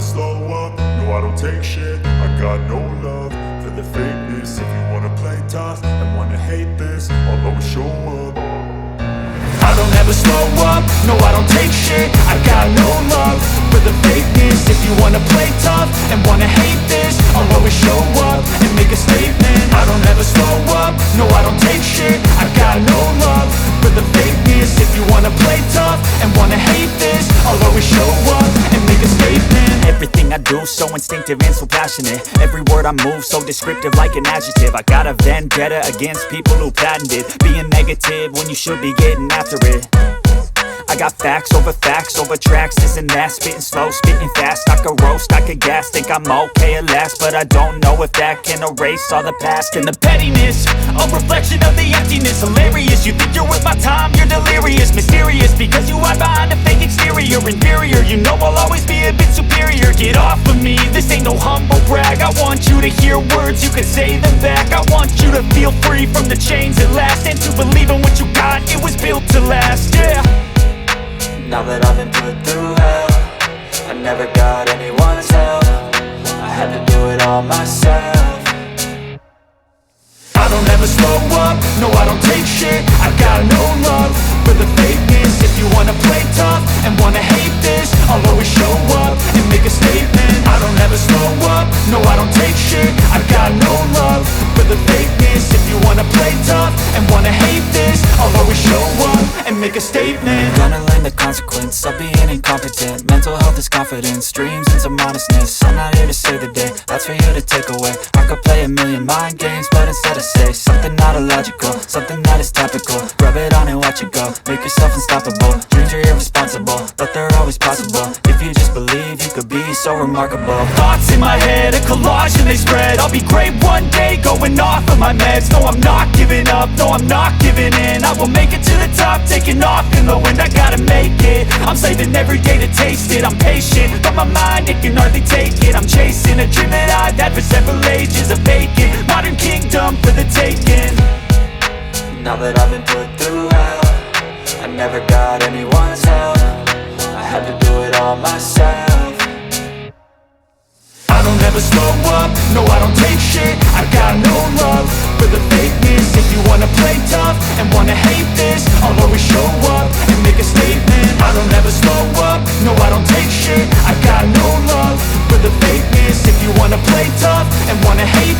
slow up, no I don't take shit. I got no love for the fakeness. If you wanna play tough and wanna hate this, I'll always show up. I don't ever slow up, no I don't take shit. I got no love for the fakeness. If you wanna play tough and wanna hate this, I'll always show up and make a statement. I don't ever slow up, no I don't take shit. I got no love for the fakeness. If you wanna play tough and wanna hate this, I'll always show up and make a statement. Everything I do so instinctive and so passionate. Every word I move so descriptive like an adjective. I got a vendetta against people who patented being negative when you should be getting after it. I got facts over tracks, this and that. Spitting slow, spitting fast, I could roast, I could gas. Think I'm okay at last, but I don't know if that can erase all the past. And the pettiness, a reflection of the emptiness. Hilarious, you think you're worth my time, you're delirious. Mysterious, because you hide behind a fake exterior. Inferior, you know I'll always be a bit superior. Get off of me, this ain't no humble brag. I want you to hear words, you can say them back. I want you to feel free from the chains at last, and to believe in what you got, it was built to last, yeah. Now that I've been put through hell, I never got anyone's help. I had to do it all myself. I don't ever slow up, no I don't take shit. I got no love for the fakeness. If you wanna play tough and wanna hate this, I'll always show up and make a statement. I don't ever slow up, no I don't take shit. I got no love for the fakeness. If you wanna play tough and wanna hate this, I'll always show up and make a statement. Gonna learn the consequence of being incompetent. Mental health is confidence, dreams and some honestness. I'm not here to save the day, that's for you to take away. I could play a million mind games, but instead I say something not illogical, something that is topical. Rub it on and watch it go, make yourself unstoppable. Dreams are irresponsible, but they're always possible. If you just believe, you could be so remarkable. Thoughts in my head, a collage and they spread. I'll be great one day, going off of my meds. No, I'm not giving up, no, I'm not giving in. I will make it to the top, taking off in the wind. I gotta make it, I'm saving every day to taste it. I'm patient, but my mind, it can hardly take it. I'm chasing a dream that I've had for several ages. A vacant, modern kingdom for the taking. Now that I've been put through hell, I never got anyone's help. I had to do it all myself. I don't ever slow up, no I don't take shit. I got no love for the fakeness. If you wanna play tough and wanna hate this, I'll always show up and make a statement. I don't ever slow up, no I don't take shit. I got no love for the fakeness. If you wanna play tough and wanna hate